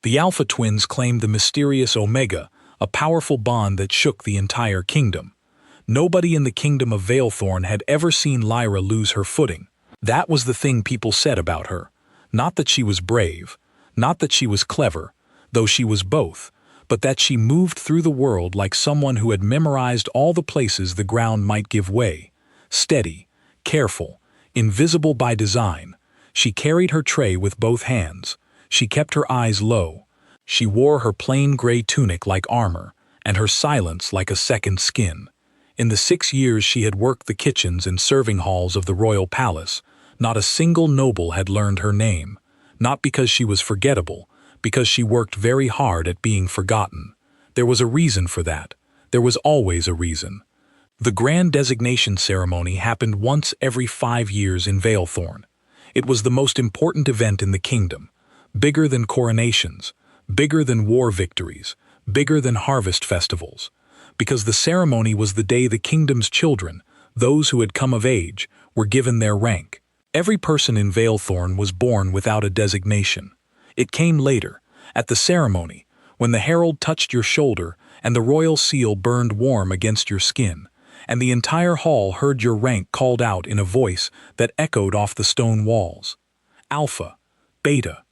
The Alpha twins claimed the mysterious Omega, a powerful bond that shook the entire kingdom. Nobody in the kingdom of Veilthorn had ever seen Lyra lose her footing. That was the thing people said about her. Not that she was brave, not that she was clever, though she was both, but that she moved through the world like someone who had memorized all the places the ground might give way. Steady, careful, invisible by design, she carried her tray with both hands. She kept her eyes low. She wore her plain gray tunic like armor, and her silence like a second skin. In the 6 years she had worked the kitchens and serving halls of the royal palace, not a single noble had learned her name. Not because she was forgettable, because she worked very hard at being forgotten. There was a reason for that. There was always a reason. The grand designation ceremony happened once every 5 years in Veilthorn. It was the most important event in the kingdom, bigger than coronations, bigger than war victories, bigger than harvest festivals. Because the ceremony was the day the kingdom's children, those who had come of age, were given their rank. Every person in Veilthorn was born without a designation. It came later, at the ceremony, when the herald touched your shoulder and the royal seal burned warm against your skin, and the entire hall heard your rank called out in a voice that echoed off the stone walls. Alpha, Beta,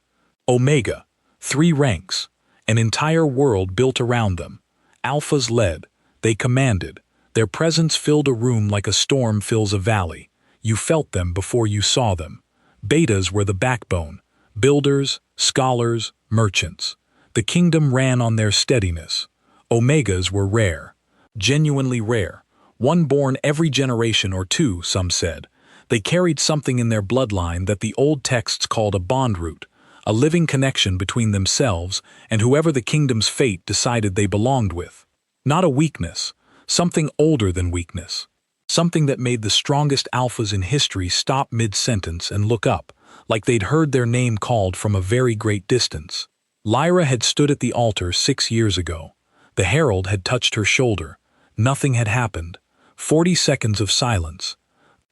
Omega, 3 ranks, an entire world built around them. Alphas led, they commanded, their presence filled a room like a storm fills a valley. You felt them before you saw them. Betas were the backbone, builders, scholars, merchants. The kingdom ran on their steadiness. Omegas were rare, genuinely rare, one born every generation or two, some said. They carried something in their bloodline that the old texts called a bond root, a living connection between themselves and whoever the kingdom's fate decided they belonged with. Not a weakness, something older than weakness. Something that made the strongest alphas in history stop mid-sentence and look up, like they'd heard their name called from a very great distance. Lyra had stood at the altar 6 years ago. The herald had touched her shoulder. Nothing had happened. 40 seconds of silence.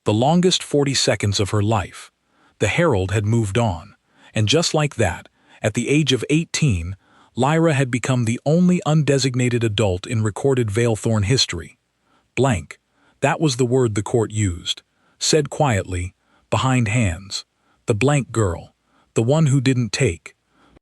The longest 40 seconds of her life. The herald had moved on. And just like that, at the age of 18, Lyra had become the only undesignated adult in recorded Veilthorn history. Blank. That was the word the court used. Said quietly, behind hands. The blank girl. The one who didn't take.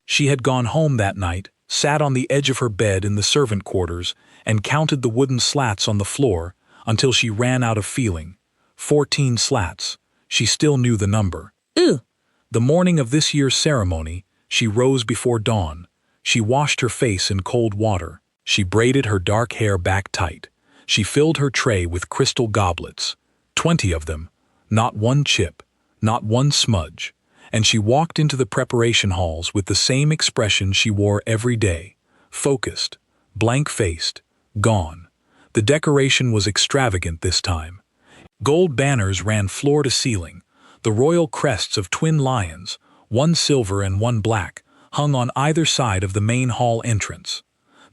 She had gone home that night, sat on the edge of her bed in the servant quarters, and counted the wooden slats on the floor until she ran out of feeling. 14 slats. She still knew the number. Ugh. The morning of this year's ceremony, she rose before dawn. She washed her face in cold water. She braided her dark hair back tight. She filled her tray with crystal goblets, 20 of them, not one chip, not one smudge, and she walked into the preparation halls with the same expression she wore every day, focused, blank-faced, gone. The decoration was extravagant this time. Gold banners ran floor to ceiling. The royal crests of twin lions, one silver and one black, hung on either side of the main hall entrance.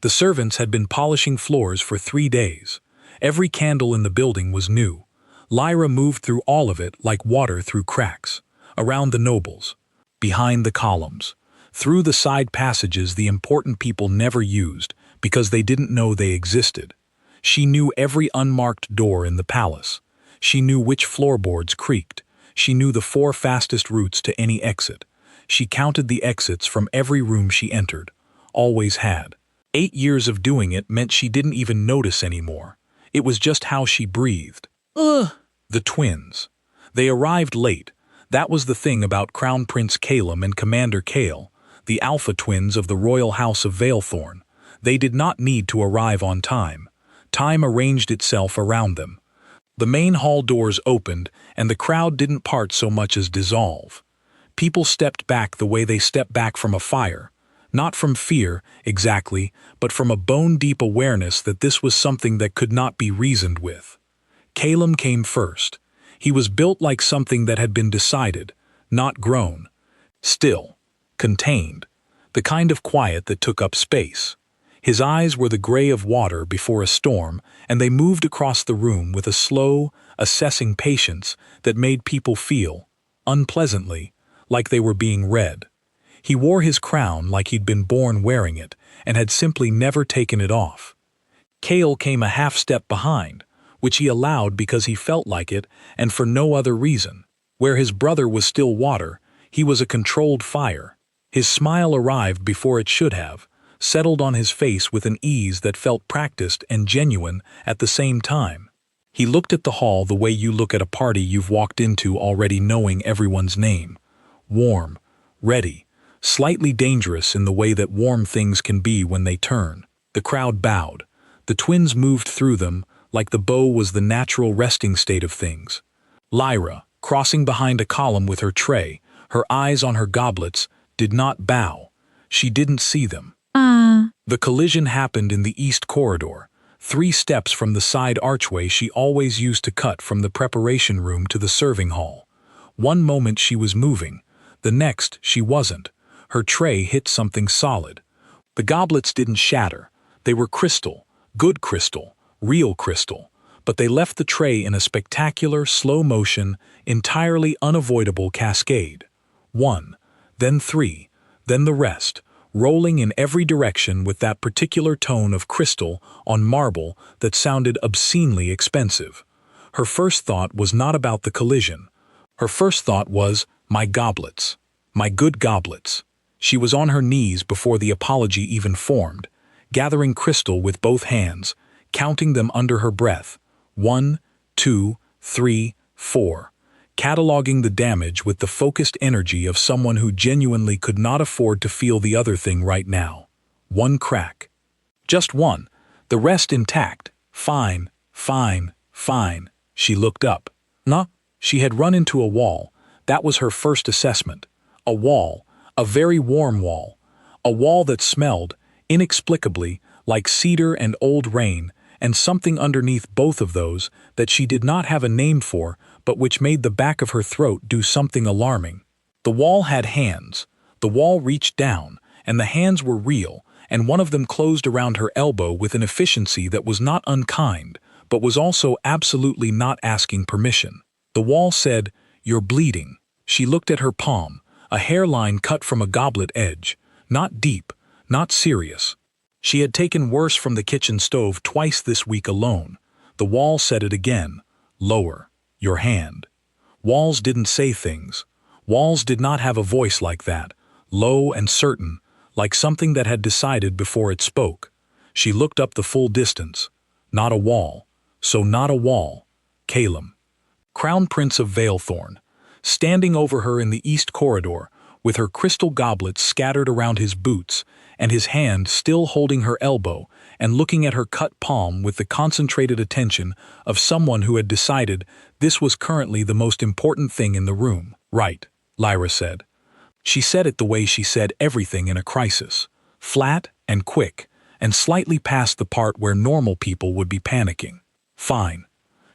The servants had been polishing floors for 3 days. Every candle in the building was new. Lyra moved through all of it like water through cracks, around the nobles, behind the columns, through the side passages the important people never used because they didn't know they existed. She knew every unmarked door in the palace. She knew which floorboards creaked. She knew the 4 fastest routes to any exit. She counted the exits from every room she entered. Always had. 8 years of doing it meant she didn't even notice anymore. It was just how she breathed. Ugh. The twins. They arrived late. That was the thing about Crown Prince Calum and Commander Kale, the Alpha twins of the royal house of Veilthorn. They did not need to arrive on time. Time arranged itself around them. The main hall doors opened, and the crowd didn't part so much as dissolve. People stepped back the way they step back from a fire. Not from fear, exactly, but from a bone-deep awareness that this was something that could not be reasoned with. Calum came first. He was built like something that had been decided, not grown. Still, contained. The kind of quiet that took up space. His eyes were the gray of water before a storm, and they moved across the room with a slow, assessing patience that made people feel, unpleasantly, like they were being read. He wore his crown like he'd been born wearing it and had simply never taken it off. Cale came a half step behind, which he allowed because he felt like it and for no other reason. Where his brother was still water, he was a controlled fire. His smile arrived before it should have, settled on his face with an ease that felt practiced and genuine at the same time. He looked at the hall the way you look at a party you've walked into already knowing everyone's name. Warm, ready, slightly dangerous in the way that warm things can be when they turn. The crowd bowed. The twins moved through them like the bow was the natural resting state of things. Lyra, crossing behind a column with her tray, her eyes on her goblets, did not bow. She didn't see them. The collision happened in the east corridor, 3 steps from the side archway she always used to cut from the preparation room to the serving hall. One moment she was moving, the next she wasn't. Her tray hit something solid. The goblets didn't shatter. They were crystal, good crystal, real crystal, but they left the tray in a spectacular, slow-motion, entirely unavoidable cascade. 1, then 3, then the rest, rolling in every direction with that particular tone of crystal on marble that sounded obscenely expensive. Her first thought was not about the collision. Her first thought was, my goblets. My good goblets. She was on her knees before the apology even formed, gathering crystal with both hands, counting them under her breath. 1, 2, 3, 4. Cataloging the damage with the focused energy of someone who genuinely could not afford to feel the other thing right now. 1 crack. Just 1. The rest intact. Fine, fine, fine. She looked up. Nah, she had run into a wall. That was her first assessment. A wall. A very warm wall. A wall that smelled, inexplicably, like cedar and old rain, and something underneath both of those that she did not have a name for, but which made the back of her throat do something alarming. The wall had hands. The wall reached down, and the hands were real, and one of them closed around her elbow with an efficiency that was not unkind, but was also absolutely not asking permission. The wall said, "You're bleeding." She looked at her palm, a hairline cut from a goblet edge, not deep, not serious. She had taken worse from the kitchen stove twice this week alone. The wall said it again, lower. Your hand. Walls didn't say things. Walls did not have a voice like that, low and certain, like something that had decided before it spoke. She looked up the full distance. Not a wall. So not a wall. Calum. Crown Prince of Valethorn, standing over her in the east corridor, with her crystal goblets scattered around his boots, and his hand still holding her elbow, and looking at her cut palm with the concentrated attention of someone who had decided this was currently the most important thing in the room. Right, Lyra said. She said it the way she said everything in a crisis, flat and quick, and slightly past the part where normal people would be panicking. Fine.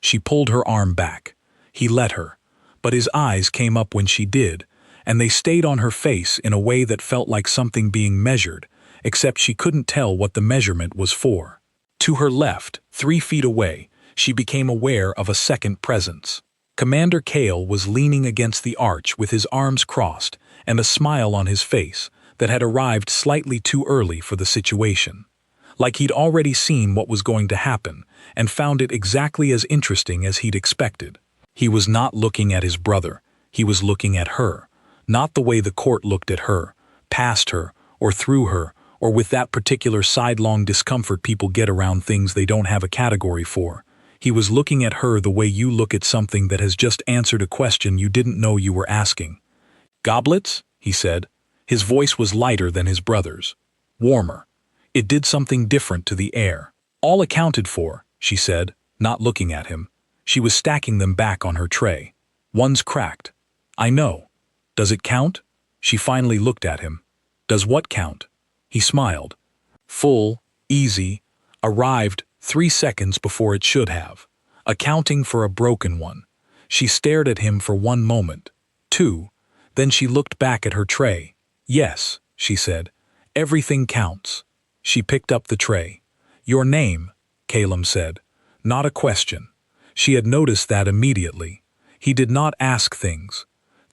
She pulled her arm back. He let her, but his eyes came up when she did, and they stayed on her face in a way that felt like something being measured, except she couldn't tell what the measurement was for. To her left, 3 feet away, she became aware of a second presence. Commander Cale was leaning against the arch with his arms crossed and a smile on his face that had arrived slightly too early for the situation. Like he'd already seen what was going to happen and found it exactly as interesting as he'd expected. He was not looking at his brother. He was looking at her. Not the way the court looked at her, past her, or through her, or with that particular sidelong discomfort people get around things they don't have a category for. He was looking at her the way you look at something that has just answered a question you didn't know you were asking. Goblets? He said. His voice was lighter than his brother's. Warmer. It did something different to the air. All accounted for, she said, not looking at him. She was stacking them back on her tray. One's cracked. I know. Does it count? She finally looked at him. Does what count? He smiled. Full, easy, arrived 3 seconds before it should have, accounting for a broken one. She stared at him for 1 moment, 2, then she looked back at her tray. Yes, she said, everything counts. She picked up the tray. Your name, Calum said. Not a question. She had noticed that immediately. He did not ask things.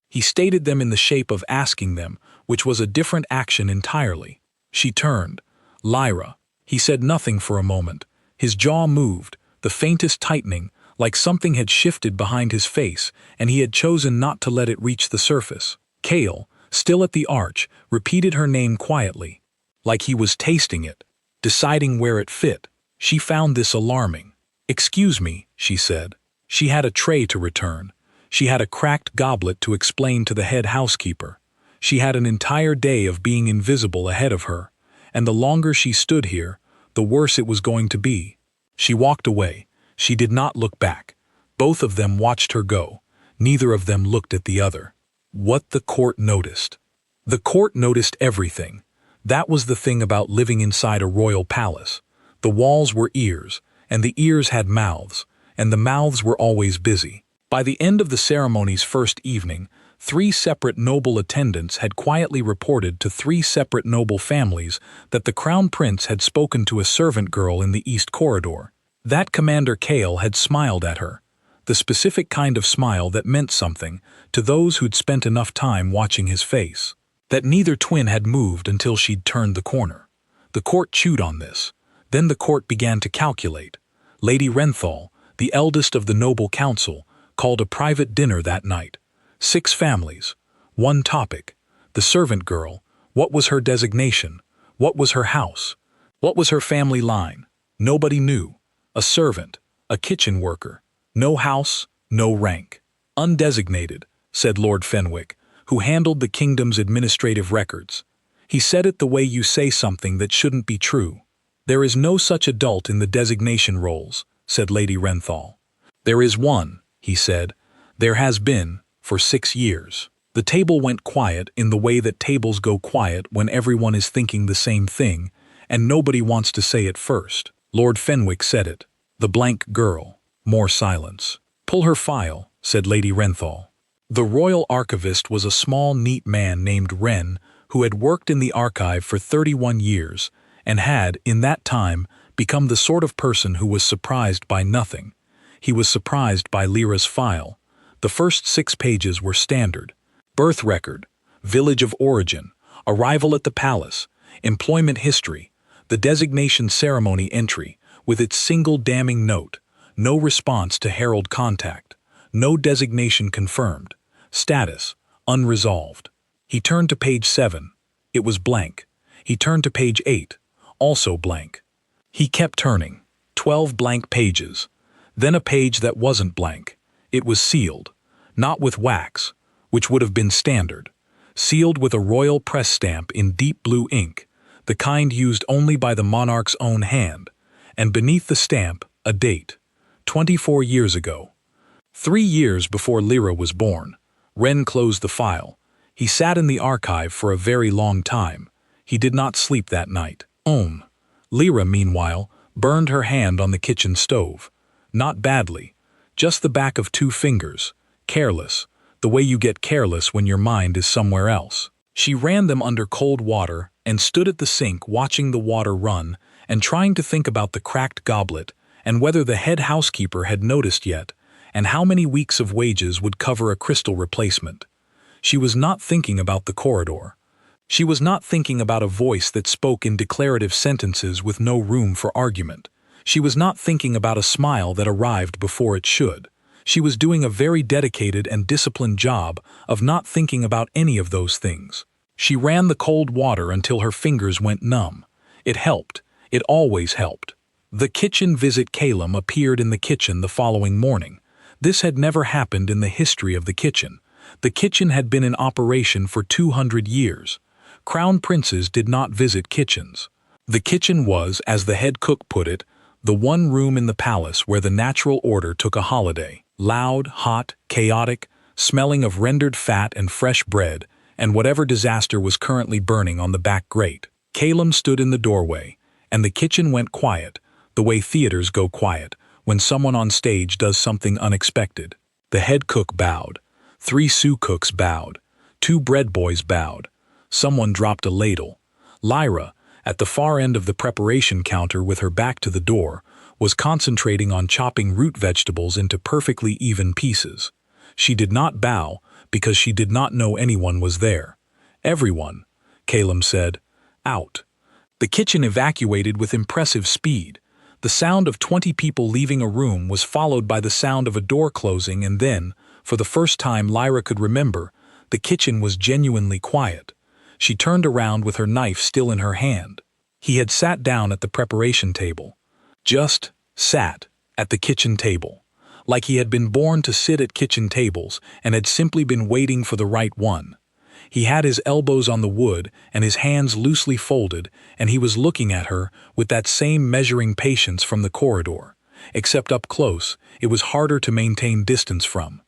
He stated them in the shape of asking them, which was a different action entirely. She turned. "Lyra." He said nothing for a moment. His jaw moved, the faintest tightening, like something had shifted behind his face, and he had chosen not to let it reach the surface. Cale, still at the arch, repeated her name quietly, like he was tasting it, deciding where it fit. She found this alarming. "Excuse me," she said. She had a tray to return. She had a cracked goblet to explain to the head housekeeper. She had an entire day of being invisible ahead of her, and the longer she stood here, the worse it was going to be. She walked away. She did not look back. Both of them watched her go. Neither of them looked at the other. What the court noticed. The court noticed everything. That was the thing about living inside a royal palace. The walls were ears, and the ears had mouths, and the mouths were always busy. By the end of the ceremony's first evening, 3 separate noble attendants had quietly reported to 3 separate noble families that the crown prince had spoken to a servant girl in the east corridor. That Commander Cale had smiled at her, the specific kind of smile that meant something to those who'd spent enough time watching his face. That neither twin had moved until she'd turned the corner. The court chewed on this. Then the court began to calculate. Lady Renthal, the eldest of the noble council, called a private dinner that night. 6 families. 1 topic. The servant girl. What was her designation? What was her house? What was her family line? Nobody knew. A servant. A kitchen worker. No house, no rank. Undesignated, said Lord Fenwick, who handled the kingdom's administrative records. He said it the way you say something that shouldn't be true. There is no such adult in the designation rolls, said Lady Renthal. There is one, he said. There has been, for 6 years. The table went quiet in the way that tables go quiet when everyone is thinking the same thing, and nobody wants to say it first. Lord Fenwick said it. The blank girl. More silence. Pull her file, said Lady Renthal. The royal archivist was a small, neat man named Wren, who had worked in the archive for 31 years, and had, in that time, become the sort of person who was surprised by nothing. He was surprised by Lyra's file. The first 6 pages were standard. Birth record, village of origin, arrival at the palace, employment history, the designation ceremony entry, with its single damning note, no response to herald contact, no designation confirmed, status, unresolved. He turned to page 7. It was blank. He turned to page 8. Also blank. He kept turning. 12 blank pages. Then a page that wasn't blank. It was sealed. Not with wax, which would have been standard. Sealed with a royal press stamp in deep blue ink, the kind used only by the monarch's own hand, and beneath the stamp, a date. 24 years ago. 3 years before Lyra was born. Wren closed the file. He sat in the archive for a very long time. He did not sleep that night. Lyra, meanwhile, burned her hand on the kitchen stove. Not badly. Just the back of 2 fingers. Careless. The way you get careless when your mind is somewhere else. She ran them under cold water and stood at the sink watching the water run and trying to think about the cracked goblet and whether the head housekeeper had noticed yet and how many weeks of wages would cover a crystal replacement. She was not thinking about the corridor. She was not thinking about a voice that spoke in declarative sentences with no room for argument. She was not thinking about a smile that arrived before it should. She was doing a very dedicated and disciplined job of not thinking about any of those things. She ran the cold water until her fingers went numb. It helped. It always helped. The kitchen visit Calum appeared in the kitchen the following morning. This had never happened in the history of the kitchen. The kitchen had been in operation for 200 years. Crown princes did not visit kitchens. The kitchen was, as the head cook put it, the one room in the palace where the natural order took a holiday. Loud, hot, chaotic, smelling of rendered fat and fresh bread, and whatever disaster was currently burning on the back grate. Calum stood in the doorway, and the kitchen went quiet, the way theaters go quiet, when someone on stage does something unexpected. The head cook bowed. 3 sous cooks bowed. 2 bread boys bowed. Someone dropped a ladle. Lyra, at the far end of the preparation counter with her back to the door, was concentrating on chopping root vegetables into perfectly even pieces. She did not bow because she did not know anyone was there. Everyone, Calum said. Out. The kitchen evacuated with impressive speed. The sound of 20 people leaving a room was followed by the sound of a door closing, and then, for the first time Lyra could remember, the kitchen was genuinely quiet. She turned around with her knife still in her hand. He had sat down at the preparation table. Just sat at the kitchen table. Like he had been born to sit at kitchen tables and had simply been waiting for the right one. He had his elbows on the wood and his hands loosely folded, and he was looking at her with that same measuring patience from the corridor. Except up close, it was harder to maintain distance from.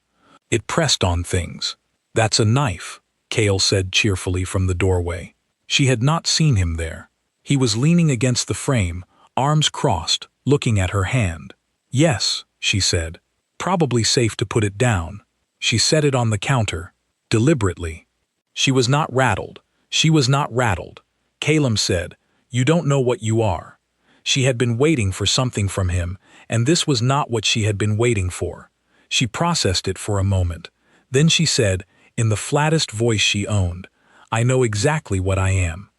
It pressed on things. That's a knife, Cale said cheerfully from the doorway. She had not seen him there. He was leaning against the frame, arms crossed, looking at her hand. Yes, she said. Probably safe to put it down. She set it on the counter, deliberately. She was not rattled. She was not rattled. Calum said, "You don't know what you are." She had been waiting for something from him, and this was not what she had been waiting for. She processed it for a moment. Then she said, in the flattest voice she owned, "I know exactly what I am.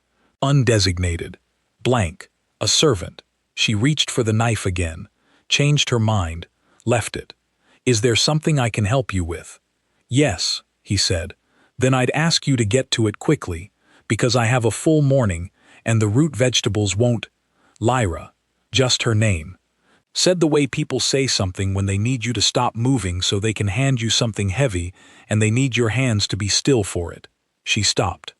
Undesignated. Blank. A servant." She reached for the knife again, changed her mind, left it. "Is there something I can help you with?" "Yes," he said. "Then I'd ask you to get to it quickly, because I have a full morning, and the root vegetables won't—" Lyra, just her name, said the way people say something when they need you to stop moving so they can hand you something heavy and they need your hands to be still for it. She stopped.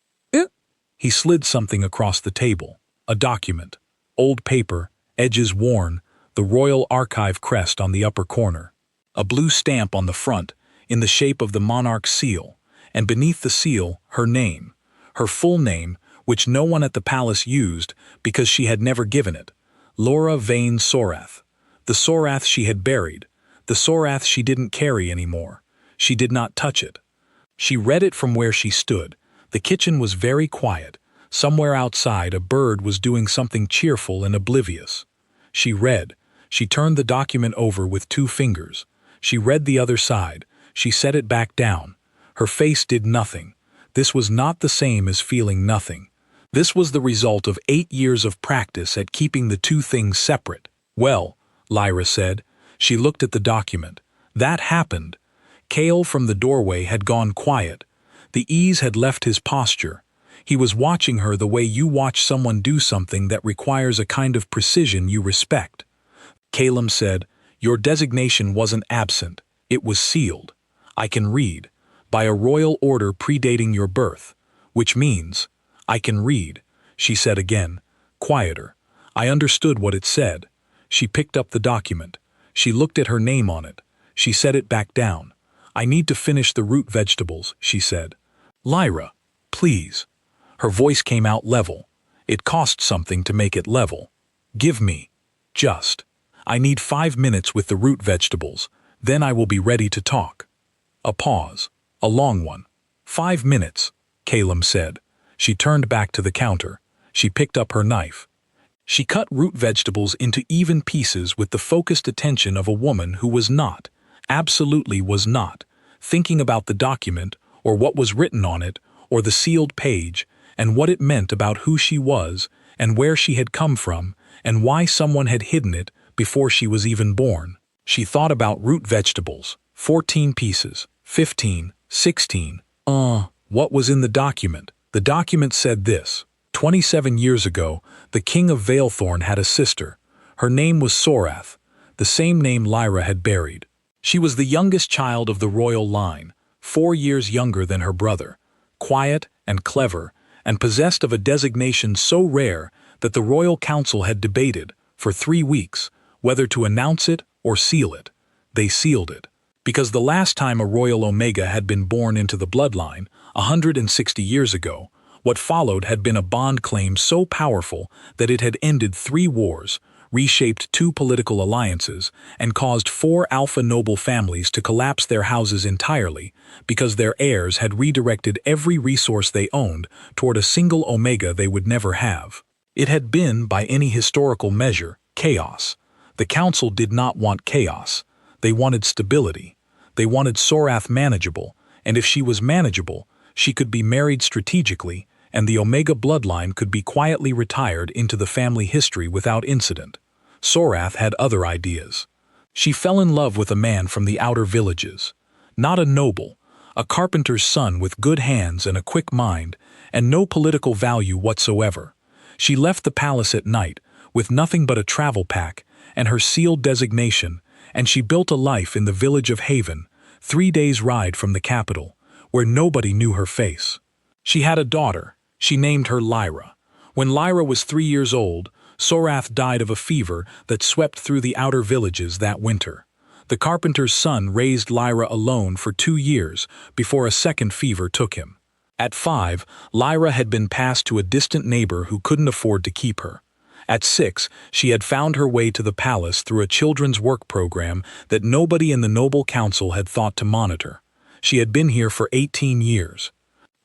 He slid something across the table. A document. Old paper, edges worn, the Royal Archive crest on the upper corner. A blue stamp on the front, in the shape of the monarch's seal, and beneath the seal, her name. Her full name, which no one at the palace used because she had never given it. Laura Vane Sorath. The Sorath she had buried. The Sorath she didn't carry anymore. She did not touch it. She read it from where she stood. The kitchen was very quiet. Somewhere outside, a bird was doing something cheerful and oblivious. She read. She turned the document over with 2 fingers. She read the other side. She set it back down. Her face did nothing. This was not the same as feeling nothing. This was the result of 8 years of practice at keeping the 2 things separate. "Well," Lyra said. She looked at the document. That happened. Cale from the doorway had gone quiet. The ease had left his posture. He was watching her the way you watch someone do something that requires a kind of precision you respect. Calum said, "Your designation wasn't absent. It was sealed. I can read. By a royal order predating your birth. Which means, I can read," she said again, quieter. I understood what it said. She picked up the document. She looked at her name on it. She set it back down. "I need to finish the root vegetables," she said. "Lyra, please." Her voice came out level. It cost something to make it level. "Give me. Just. I need 5 minutes with the root vegetables. Then I will be ready to talk." A pause. A long one. 5 minutes, Calum said. She turned back to the counter. She picked up her knife. She cut root vegetables into even pieces with the focused attention of a woman who was not, absolutely was not, thinking about the document or what was written on it or the sealed page and what it meant about who she was and where she had come from and why someone had hidden it before she was even born. She thought about root vegetables, 14 pieces, 15, 16. What was in the document? The document said this: 27 years ago, the king of Valethorn had a sister. Her name was Sorath, the same name Lyra had buried. She was the youngest child of the royal line, 4 years younger than her brother, quiet and clever, and possessed of a designation so rare that the royal council had debated, for 3 weeks, whether to announce it or seal it. They sealed it. Because the last time a royal Omega had been born into the bloodline, 160 years ago, what followed had been a bond claim so powerful that it had ended 3 wars, reshaped 2 political alliances, and caused 4 alpha noble families to collapse their houses entirely because their heirs had redirected every resource they owned toward a single Omega they would never have. It had been, by any historical measure, chaos. The council did not want chaos. They wanted stability. They wanted Sorath manageable, and if she was manageable, She could be married strategically, and the Omega bloodline could be quietly retired into the family history without incident. Sorath had other ideas. She fell in love with a man from the outer villages. Not a noble, a carpenter's son with good hands and a quick mind, and no political value whatsoever. She left the palace at night, with nothing but a travel pack and her sealed designation, and she built a life in the village of Haven, 3 days' ride from the capital, where nobody knew her face. She had a daughter. She named her Lyra. When Lyra was 3 years old, Sorath died of a fever that swept through the outer villages that winter. The carpenter's son raised Lyra alone for 2 years before a second fever took him. At 5, Lyra had been passed to a distant neighbor who couldn't afford to keep her. At 6, she had found her way to the palace through a children's work program that nobody in the noble council had thought to monitor. She had been here for 18 years.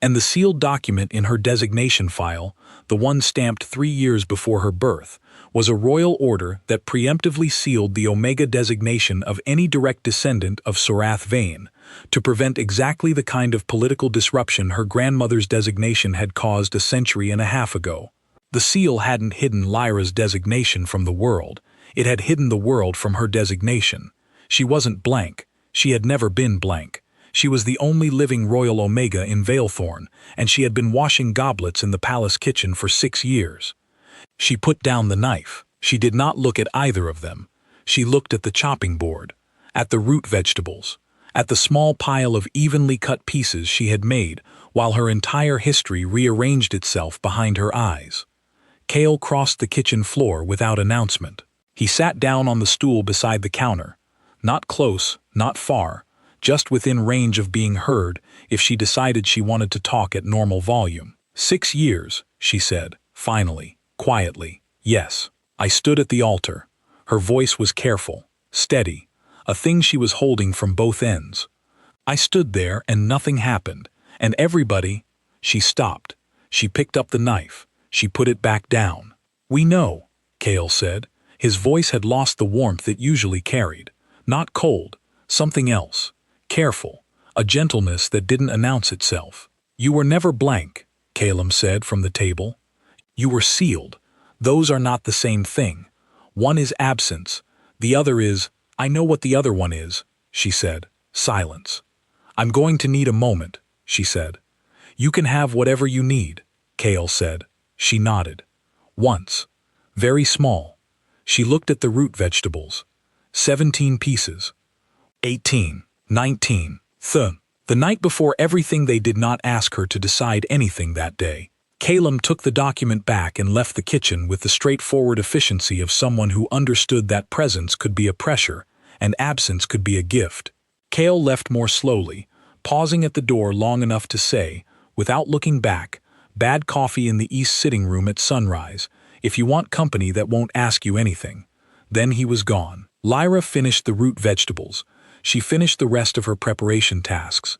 And the sealed document in her designation file, the one stamped 3 years before her birth, was a royal order that preemptively sealed the Omega designation of any direct descendant of Sorath Vane, to prevent exactly the kind of political disruption her grandmother's designation had caused a century and a half ago. The seal hadn't hidden Lyra's designation from the world, it had hidden the world from her designation. She wasn't blank, she had never been blank. She was the only living royal Omega in Valethorn, and she had been washing goblets in the palace kitchen for 6 years. She put down the knife. She did not look at either of them. She looked at the chopping board, at the root vegetables, at the small pile of evenly cut pieces she had made, while her entire history rearranged itself behind her eyes. Cale crossed the kitchen floor without announcement. He sat down on the stool beside the counter. Not close, not far, just within range of being heard if she decided she wanted to talk at normal volume. 6 years, she said, finally, quietly. Yes. I stood at the altar. Her voice was careful, steady, a thing she was holding from both ends. I stood there and nothing happened, and everybody... She stopped. She picked up the knife. She put it back down. We know, Cale said. His voice had lost the warmth it usually carried. Not cold, something else. Careful, a gentleness that didn't announce itself. You were never blank, Calum said from the table. You were sealed. Those are not the same thing. One is absence. The other is, I know what the other one is, she said. Silence. I'm going to need a moment, she said. You can have whatever you need, Cale said. She nodded. Once. Very small. She looked at the root vegetables. 17 pieces. 18. 19. The night before everything, they did not ask her to decide anything that day. Calum took the document back and left the kitchen with the straightforward efficiency of someone who understood that presence could be a pressure and absence could be a gift. Cale left more slowly, pausing at the door long enough to say, without looking back, bad coffee in the east sitting room at sunrise, if you want company that won't ask you anything. Then he was gone. Lyra finished the root vegetables. She finished the rest of her preparation tasks.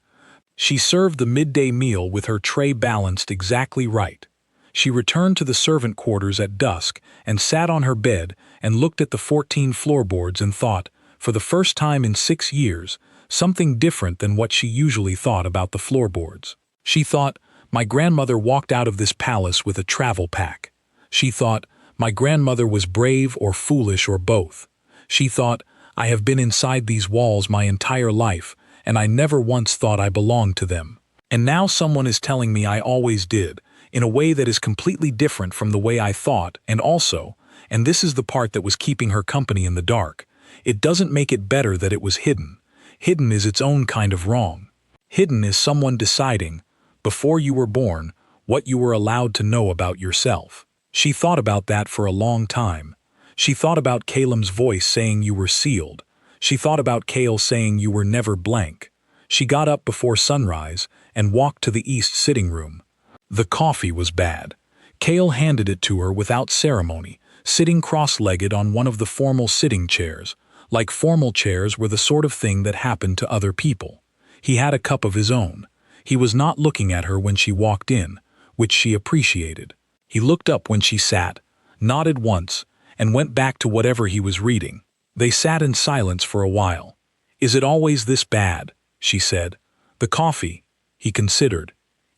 She served the midday meal with her tray balanced exactly right. She returned to the servant quarters at dusk and sat on her bed and looked at the 14 floorboards and thought, for the first time in 6 years, something different than what she usually thought about the floorboards. She thought, my grandmother walked out of this palace with a travel pack. She thought, my grandmother was brave or foolish or both. She thought, I have been inside these walls my entire life, and I never once thought I belonged to them. And now someone is telling me I always did, in a way that is completely different from the way I thought, and also, and this is the part that was keeping her company in the dark, it doesn't make it better that it was hidden. Hidden is its own kind of wrong. Hidden is someone deciding, before you were born, what you were allowed to know about yourself. She thought about that for a long time. She thought about Calum's voice saying you were sealed. She thought about Cale saying you were never blank. She got up before sunrise and walked to the east sitting room. The coffee was bad. Cale handed it to her without ceremony, sitting cross-legged on one of the formal sitting chairs, like formal chairs were the sort of thing that happened to other people. He had a cup of his own. He was not looking at her when she walked in, which she appreciated. He looked up when she sat, nodded once, and went back to whatever he was reading. They sat in silence for a while. Is it always this bad? She said. The coffee. He considered.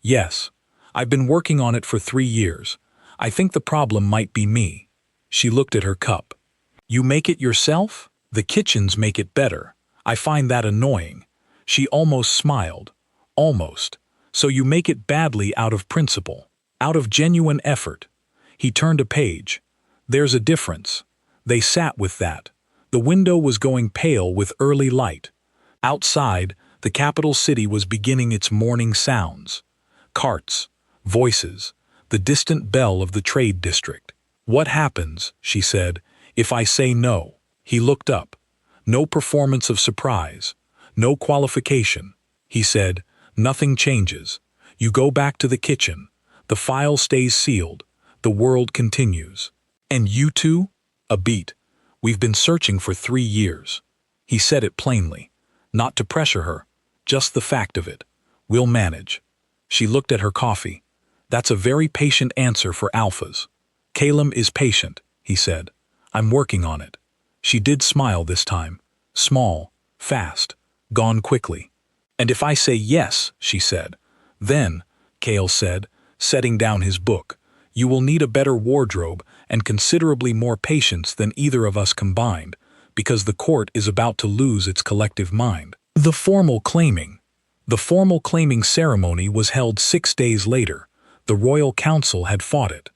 Yes. I've been working on it for 3 years. I think the problem might be me. She looked at her cup. You make it yourself? The kitchens make it better. I find that annoying. She almost smiled. Almost. So you make it badly out of principle. Out of genuine effort. He turned a page. There's a difference. They sat with that. The window was going pale with early light. Outside, the capital city was beginning its morning sounds. Carts, voices, the distant bell of the trade district. What happens, she said, if I say no? He looked up. No performance of surprise. No qualification. He said, nothing changes. You go back to the kitchen. The file stays sealed. The world continues. And you too? A beat. We've been searching for 3 years. He said it plainly. Not to pressure her. Just the fact of it. We'll manage. She looked at her coffee. That's a very patient answer for alphas. Calum is patient, he said. I'm working on it. She did smile this time. Small, fast, gone quickly. And if I say yes, she said. Then, Cale said, setting down his book, you will need a better wardrobe and considerably more patience than either of us combined, because the court is about to lose its collective mind. The formal claiming ceremony was held 6 days later. The Royal Council had fought it.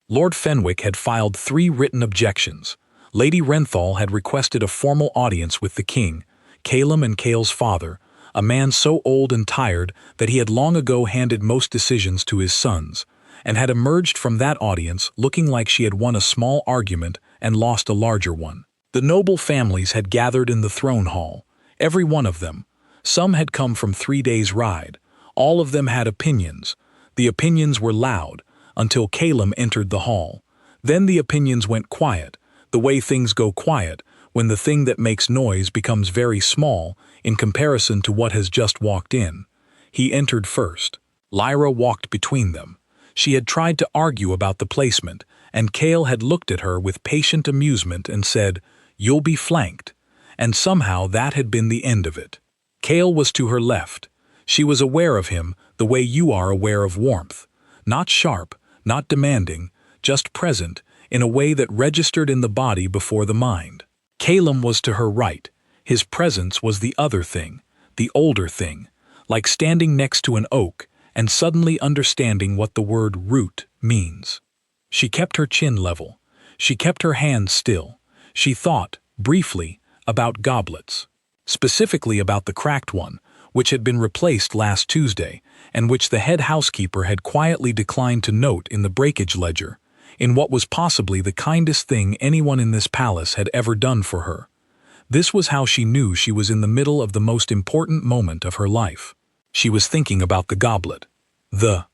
Lord Fenwick had filed 3 written objections. Lady Renthal had requested a formal audience with the king, Calum and Cale's father, a man so old and tired that he had long ago handed most decisions to his sons, and had emerged from that audience looking like she had won a small argument and lost a larger one. The noble families had gathered in the throne hall, every one of them. Some had come from 3 days' ride. All of them had opinions. The opinions were loud, until Calum entered the hall. Then the opinions went quiet, the way things go quiet when the thing that makes noise becomes very small in comparison to what has just walked in. He entered first. Lyra walked between them. She had tried to argue about the placement, and Cale had looked at her with patient amusement and said, "You'll be flanked." And somehow that had been the end of it. Cale was to her left. She was aware of him the way you are aware of warmth. Not sharp, not demanding, just present, in a way that registered in the body before the mind. Calum was to her right. His presence was the other thing, the older thing, like standing next to an oak and suddenly understanding what the word root means. She kept her chin level. She kept her hands still. She thought, briefly, about goblets. Specifically about the cracked one, which had been replaced last Tuesday, and which the head housekeeper had quietly declined to note in the breakage ledger, in what was possibly the kindest thing anyone in this palace had ever done for her. This was how she knew she was in the middle of the most important moment of her life. She was thinking about the goblet. The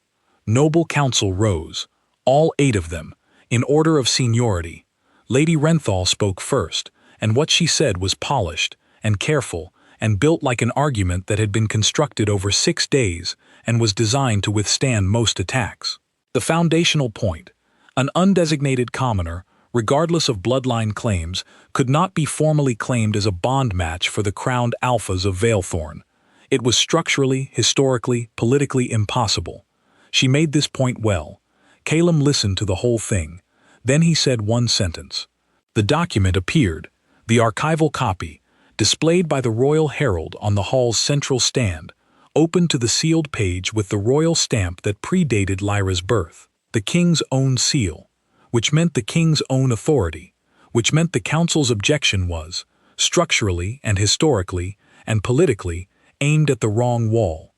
noble council rose, all 8 of them, in order of seniority. Lady Renthal spoke first, and what she said was polished and careful and built like an argument that had been constructed over 6 days and was designed to withstand most attacks. The foundational point: an undesignated commoner, regardless of bloodline claims, could not be formally claimed as a bond match for the crowned alphas of Valethorn. It was structurally, historically, politically impossible. She made this point well. Calum listened to the whole thing. Then he said one sentence. The document appeared, the archival copy, displayed by the Royal Herald on the hall's central stand, open to the sealed page with the royal stamp that predated Lyra's birth, the king's own seal, which meant the king's own authority, which meant the council's objection was, structurally and historically and politically, aimed at the wrong wall.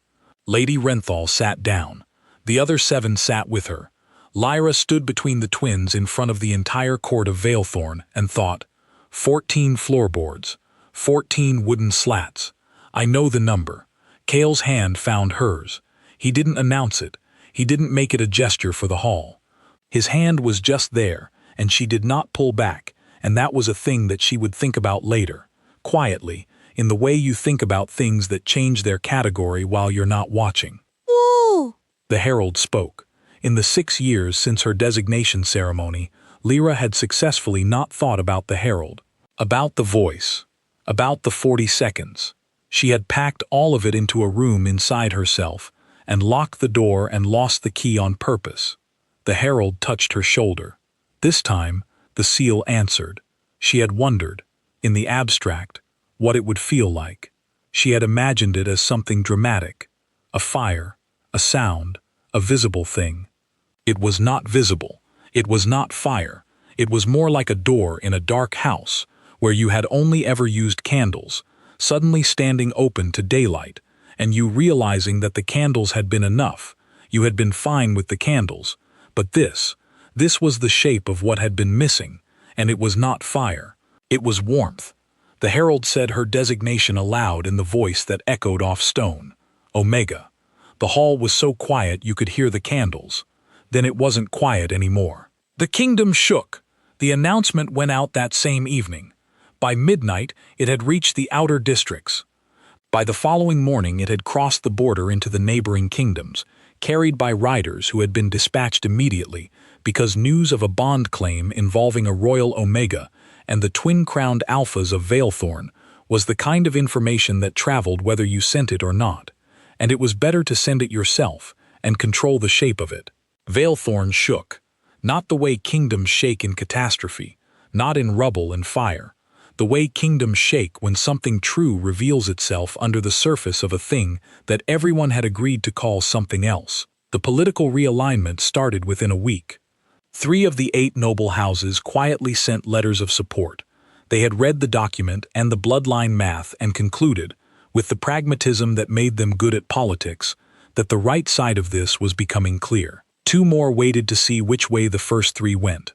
Lady Renthal sat down. The other 7 sat with her. Lyra stood between the twins in front of the entire court of Valethorn and thought, 14 floorboards, 14 wooden slats. I know the number. Cale's hand found hers. He didn't announce it. He didn't make it a gesture for the hall. His hand was just there, and she did not pull back, and that was a thing that she would think about later, quietly, in the way you think about things that change their category while you're not watching. Ooh. The herald spoke. In the 6 years since her designation ceremony, Lyra had successfully not thought about the herald, about the voice, about the 40 seconds. She had packed all of it into a room inside herself, and locked the door and lost the key on purpose. The herald touched her shoulder. This time, the seal answered. She had wondered, in the abstract, what it would feel like. She had imagined it as something dramatic, a fire, a sound, a visible thing. It was not visible. It was not fire. It was more like a door in a dark house, where you had only ever used candles, suddenly standing open to daylight, and you realizing that the candles had been enough. You had been fine with the candles, but this was the shape of what had been missing, and it was not fire. It was warmth. The herald said her designation aloud in the voice that echoed off stone. Omega. The hall was so quiet you could hear the candles. Then it wasn't quiet anymore. The kingdom shook. The announcement went out that same evening. By midnight, it had reached the outer districts. By the following morning, it had crossed the border into the neighboring kingdoms, carried by riders who had been dispatched immediately because news of a bond claim involving a royal Omega and the twin-crowned alphas of Veilthorn was the kind of information that traveled whether you sent it or not, and it was better to send it yourself and control the shape of it. Veilthorn shook, not the way kingdoms shake in catastrophe, not in rubble and fire, the way kingdoms shake when something true reveals itself under the surface of a thing that everyone had agreed to call something else. The political realignment started within a week. 3 of the 8 noble houses quietly sent letters of support. They had read the document and the bloodline math and concluded, with the pragmatism that made them good at politics, that the right side of this was becoming clear. 2 more waited to see which way the first 3 went.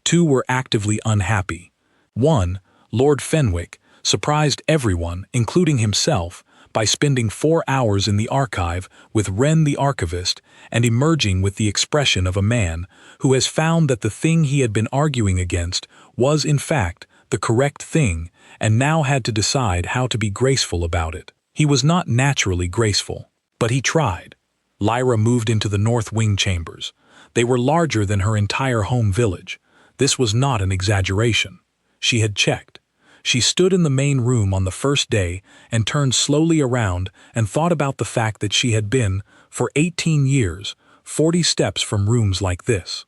2 were actively unhappy. 1, Lord Fenwick, surprised everyone, including himself, by spending 4 hours in the archive with Wren the archivist and emerging with the expression of a man who has found that the thing he had been arguing against was, in fact, the correct thing and now had to decide how to be graceful about it. He was not naturally graceful, but he tried. Lyra moved into the North Wing chambers. They were larger than her entire home village. This was not an exaggeration. She had checked. She stood in the main room on the first day and turned slowly around and thought about the fact that she had been, for 18 years, 40 steps from rooms like this.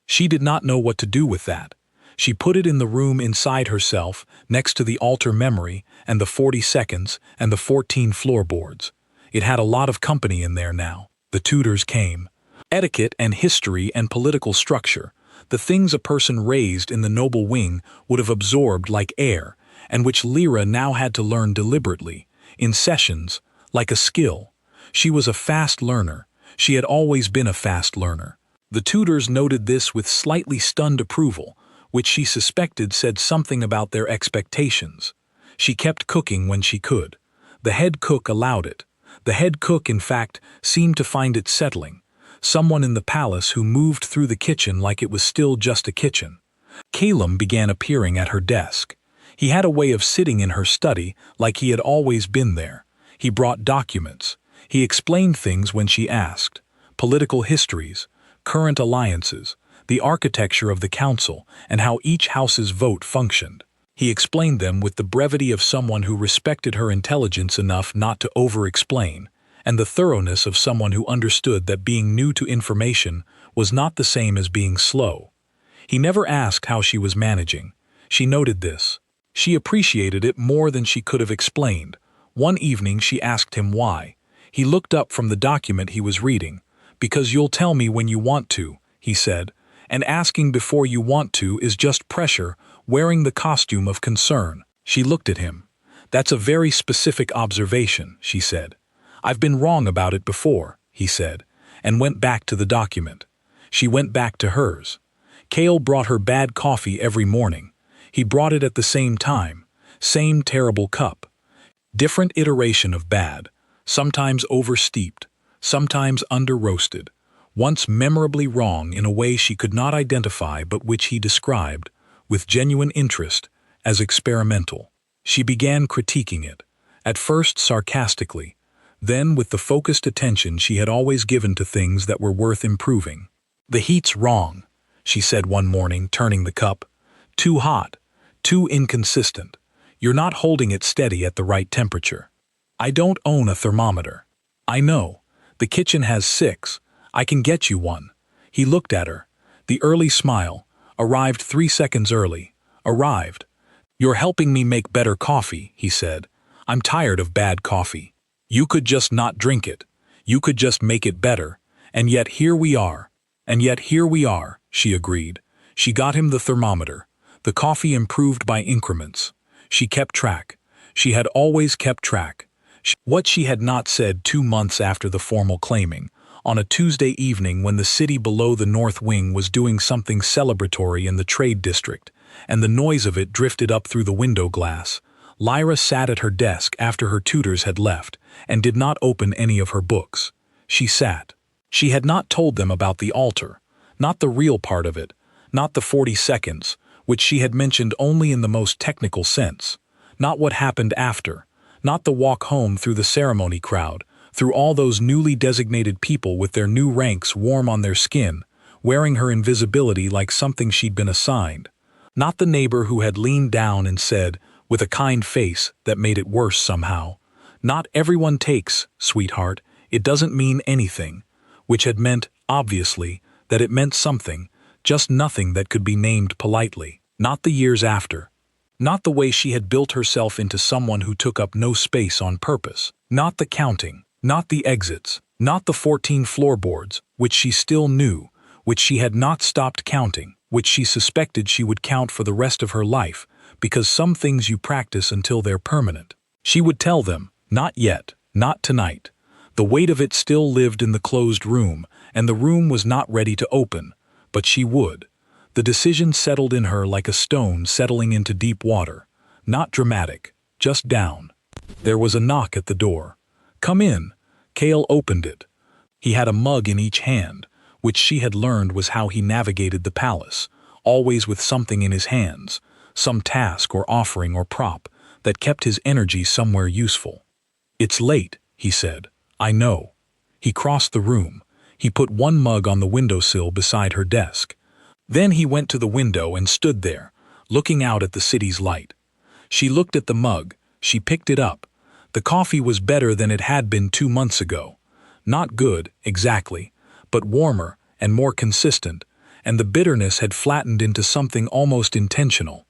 She did not know what to do with that. She put it in the room inside herself, next to the altar memory and the 40 seconds and the 14 floorboards. It had a lot of company in there now. The tutors came. Etiquette and history and political structure, the things a person raised in the noble wing would have absorbed like air, and which Lyra now had to learn deliberately, in sessions, like a skill. She was a fast learner. She had always been a fast learner. The tutors noted this with slightly stunned approval, which she suspected said something about their expectations. She kept cooking when she could. The head cook allowed it. The head cook, in fact, seemed to find it settling. Someone in the palace who moved through the kitchen like it was still just a kitchen. Calum began appearing at her desk. He had a way of sitting in her study like he had always been there. He brought documents. He explained things when she asked. Political histories, current alliances, the architecture of the council, and how each house's vote functioned. He explained them with the brevity of someone who respected her intelligence enough not to over-explain, and the thoroughness of someone who understood that being new to information was not the same as being slow. He never asked how she was managing. She noted this. She appreciated it more than she could have explained. One evening she asked him why. He looked up from the document he was reading. "Because you'll tell me when you want to," he said, "and asking before you want to is just pressure, wearing the costume of concern." She looked at him. "That's a very specific observation," she said. "I've been wrong about it before," he said, and went back to the document. She went back to hers. Cale brought her bad coffee every morning. He brought it at the same time, same terrible cup. Different iteration of bad, sometimes over-steeped, sometimes under-roasted, once memorably wrong in a way she could not identify but which he described, with genuine interest, as experimental. She began critiquing it, at first sarcastically, then with the focused attention she had always given to things that were worth improving. "The heat's wrong," she said one morning, turning the cup. "Too hot, too inconsistent. You're not holding it steady at the right temperature." "I don't own a thermometer." "I know. The kitchen has 6. I can get you one. He looked at her. The early smile. Arrived 3 seconds early. Arrived. You're helping me make better coffee, he said. I'm tired of bad coffee. You could just not drink it. You could just make it better. And yet here we are. And yet here we are, she agreed. She got him the thermometer. The coffee improved by increments. She kept track. She had always kept track. What she had not said 2 months after the formal claiming, on a Tuesday evening when the city below the North Wing was doing something celebratory in the trade district, and the noise of it drifted up through the window glass, Lyra sat at her desk after her tutors had left and did not open any of her books. She sat. She had not told them about the altar, not the real part of it, not the 40 seconds, which she had mentioned only in the most technical sense, not what happened after, not the walk home through the ceremony crowd, through all those newly designated people with their new ranks warm on their skin, wearing her invisibility like something she'd been assigned. Not the neighbor who had leaned down and said, with a kind face that made it worse somehow, "Not everyone takes, sweetheart, it doesn't mean anything," which had meant, obviously, that it meant something, just nothing that could be named politely. Not the years after. Not the way she had built herself into someone who took up no space on purpose. Not the counting. Not the exits. Not the 14 floorboards, which she still knew, which she had not stopped counting, which she suspected she would count for the rest of her life, because some things you practice until they're permanent. She would tell them, not yet, not tonight. The weight of it still lived in the closed room, and the room was not ready to open, but she would. The decision settled in her like a stone settling into deep water. Not dramatic, just down. There was a knock at the door. "Come in." Cale opened it. He had a mug in each hand, which she had learned was how he navigated the palace, always with something in his hands, some task or offering or prop that kept his energy somewhere useful. "It's late," he said. "I know." He crossed the room. He put one mug on the windowsill beside her desk. Then he went to the window and stood there, looking out at the city's light. She looked at the mug. She picked it up. The coffee was better than it had been 2 months ago. Not good, exactly, but warmer and more consistent, and the bitterness had flattened into something almost intentional.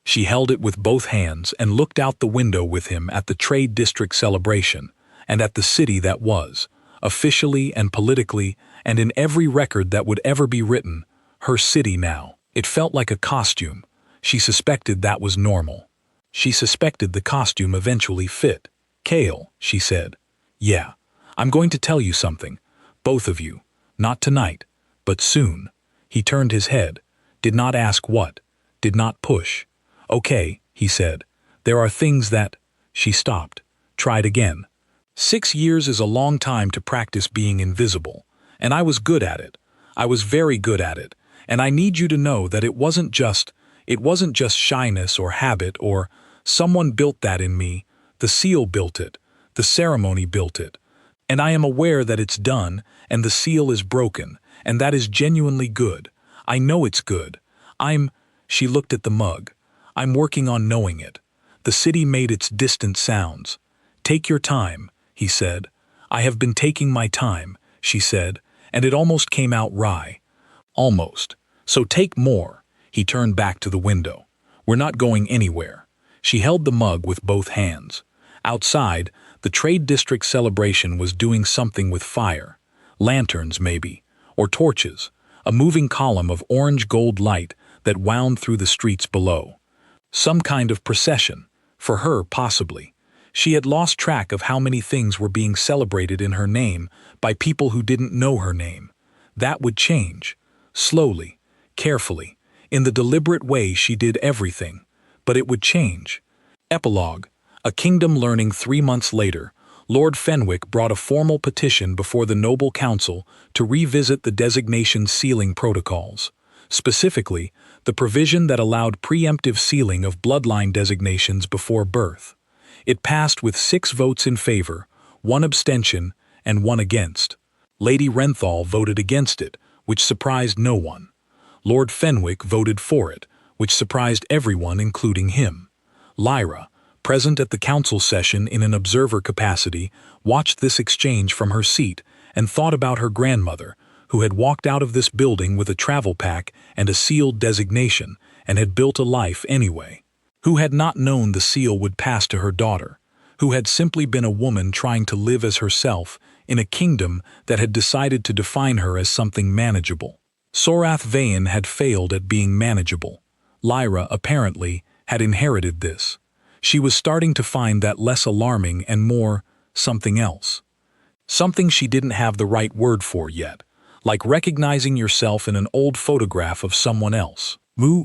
She held it with both hands and looked out the window with him at the trade district celebration, and at the city that was, officially and politically, and in every record that would ever be written, her city now. It felt like a costume. She suspected that was normal. She suspected the costume eventually fit. "Cale," she said. "Yeah. I'm going to tell you something. Both of you. Not tonight, but soon." He turned his head. Did not ask what. Did not push. "Okay," he said. "There are things that—" She stopped. Tried again. 6 years is a long time to practice being invisible, and I was good at it. I was very good at it. And I need you to know that it wasn't just shyness or habit or someone built that in me. The seal built it. The ceremony built it. And I am aware that it's done and the seal is broken, and that is genuinely good. I know it's good. She looked at the mug. "I'm working on knowing it." The city made its distant sounds. "Take your time," he said. "I have been taking my time," she said, and it almost came out wry. "Almost. So take more." He turned back to the window. "We're not going anywhere." She held the mug with both hands. Outside, the trade district celebration was doing something with fire. Lanterns, maybe, or torches, a moving column of orange-gold light that wound through the streets below. Some kind of procession, for her possibly. She had lost track of how many things were being celebrated in her name by people who didn't know her name. That would change. Slowly, carefully, in the deliberate way she did everything. But it would change. Epilogue. A kingdom learning 3 months later, Lord Fenwick brought a formal petition before the Noble Council to revisit the designation sealing protocols. Specifically, the provision that allowed preemptive sealing of bloodline designations before birth. It passed with 6 votes in favor, 1 abstention, and 1 against. Lady Renthal voted against it, which surprised no one. Lord Fenwick voted for it, which surprised everyone including him. Lyra, present at the council session in an observer capacity, watched this exchange from her seat and thought about her grandmother, who had walked out of this building with a travel pack and a sealed designation and had built a life anyway. Who had not known the seal would pass to her daughter, who had simply been a woman trying to live as herself in a kingdom that had decided to define her as something manageable. Sorath Vayan had failed at being manageable. Lyra, apparently, had inherited this. She was starting to find that less alarming and more something else. Something she didn't have the right word for yet, like recognizing yourself in an old photograph of someone else. Moo.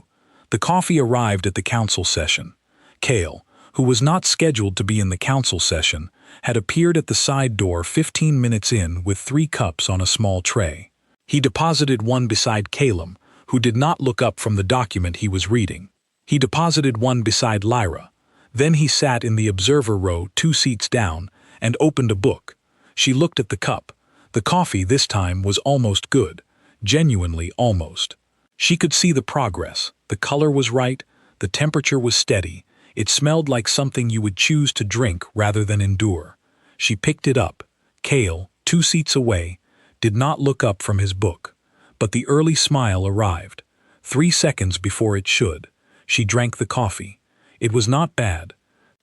The coffee arrived at the council session. Kale, who was not scheduled to be in the council session, had appeared at the side door 15 minutes in with 3 cups on a small tray. He deposited one beside Calum, who did not look up from the document he was reading. He deposited one beside Lyra. Then he sat in the observer row 2 seats down and opened a book. She looked at the cup. The coffee this time was almost good, genuinely almost. She could see the progress. The color was right, the temperature was steady. It smelled like something you would choose to drink rather than endure. She picked it up. Kale, 2 seats away, did not look up from his book. But the early smile arrived. 3 seconds before it should. She drank the coffee. It was not bad.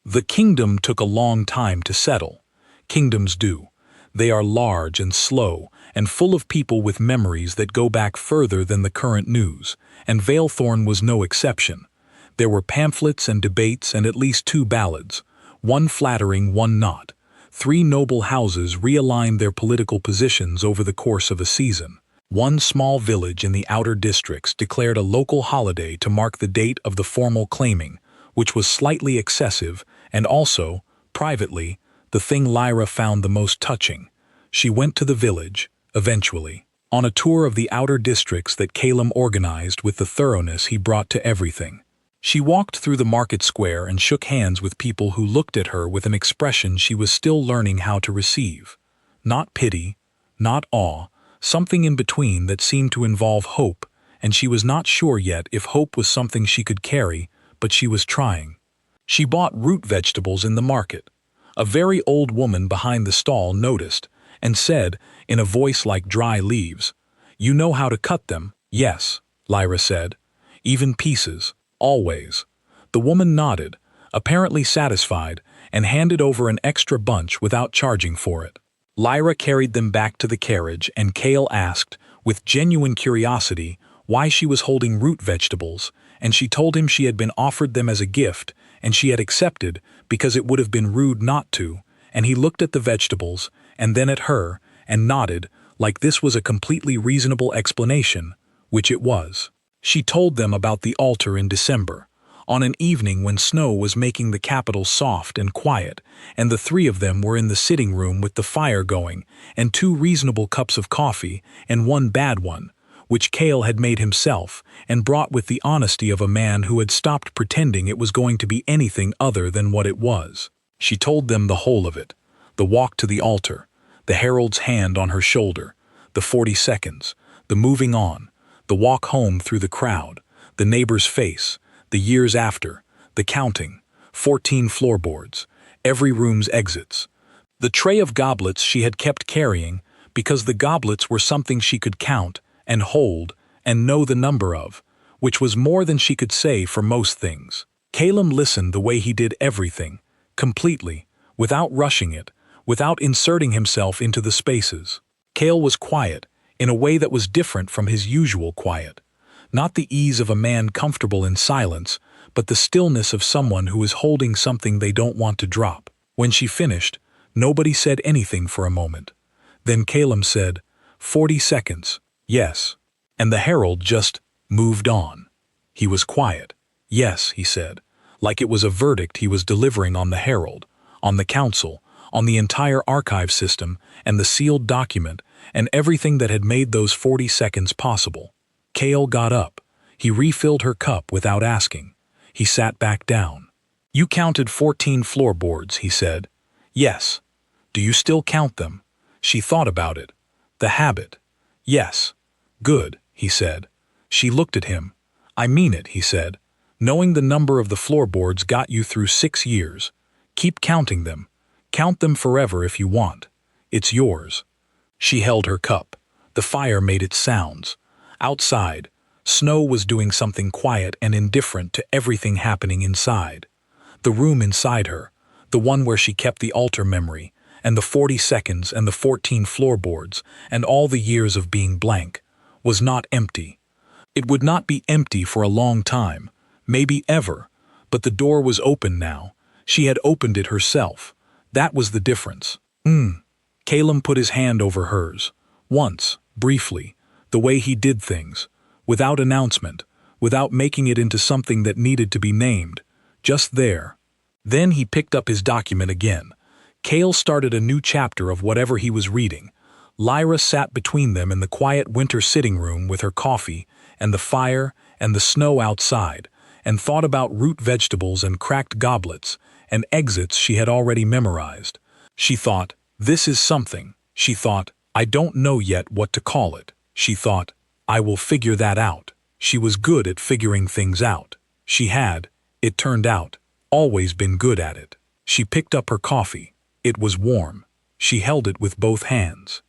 The kingdom took a long time to settle. Kingdoms do. They are large and slow, and full of people with memories that go back further than the current news, and Valethorn was no exception. There were pamphlets and debates and at least 2 ballads, one flattering, one not. 3 noble houses realigned their political positions over the course of a season. One small village in the outer districts declared a local holiday to mark the date of the formal claiming, which was slightly excessive, and also, privately, the thing Lyra found the most touching. She went to the village, eventually, on a tour of the outer districts that Calum organized with the thoroughness he brought to everything. She walked through the market square and shook hands with people who looked at her with an expression she was still learning how to receive. Not pity, not awe, something in between that seemed to involve hope, and she was not sure yet if hope was something she could carry, but she was trying. She bought root vegetables in the market. A very old woman behind the stall noticed and said, in a voice like dry leaves, "You know how to cut them?" "Yes," Lyra said. "Even pieces, always." The woman nodded, apparently satisfied, and handed over an extra bunch without charging for it. Lyra carried them back to the carriage, and Kale asked, with genuine curiosity, why she was holding root vegetables, and she told him she had been offered them as a gift, and she had accepted because it would have been rude not to, and he looked at the vegetables, and then at her, and nodded, like this was a completely reasonable explanation, which it was. She told them about the altar in December, on an evening when snow was making the capital soft and quiet, and the 3 of them were in the sitting room with the fire going, and 2 reasonable cups of coffee, and 1 bad one, which Kale had made himself, and brought with the honesty of a man who had stopped pretending it was going to be anything other than what it was. She told them the whole of it, the walk to the altar, the herald's hand on her shoulder, the 40 seconds, the moving on, the walk home through the crowd, the neighbor's face, the years after, the counting, 14 floorboards, every room's exits, the tray of goblets she had kept carrying because the goblets were something she could count and hold and know the number of, which was more than she could say for most things. Calum listened the way he did everything, completely, without rushing it, without inserting himself into the spaces. Kale was quiet, in a way that was different from his usual quiet. Not the ease of a man comfortable in silence, but the stillness of someone who is holding something they don't want to drop. When she finished, nobody said anything for a moment. Then Calum said, 40 seconds, yes. And the herald just moved on. He was quiet. Yes, he said, like it was a verdict he was delivering on the herald, on the council, on the entire archive system and the sealed document and everything that had made those 40 seconds possible. Kale got up. He refilled her cup without asking. He sat back down. You counted 14 floorboards, he said. Yes. Do you still count them? She thought about it. The habit. Yes. Good, he said. She looked at him. I mean it, he said. Knowing the number of the floorboards got you through 6 years. Keep counting them. Count them forever if you want. It's yours. She held her cup. The fire made its sounds. Outside, Snow was doing something quiet and indifferent to everything happening inside. The room inside her, the one where she kept the altar memory, and the 40 seconds and the 14 floorboards, and all the years of being blank, was not empty. It would not be empty for a long time, maybe ever, but the door was open now. She had opened it herself. That was the difference. Calum put his hand over hers. Once, briefly, the way he did things, without announcement, without making it into something that needed to be named, just there. Then he picked up his document again. Cale started a new chapter of whatever he was reading. Lyra sat between them in the quiet winter sitting room with her coffee and the fire and the snow outside, and thought about root vegetables and cracked goblets and exits she had already memorized. She thought, this is something. She thought, I don't know yet what to call it. She thought, I will figure that out. She was good at figuring things out. She had, it turned out, always been good at it. She picked up her coffee. It was warm. She held it with both hands.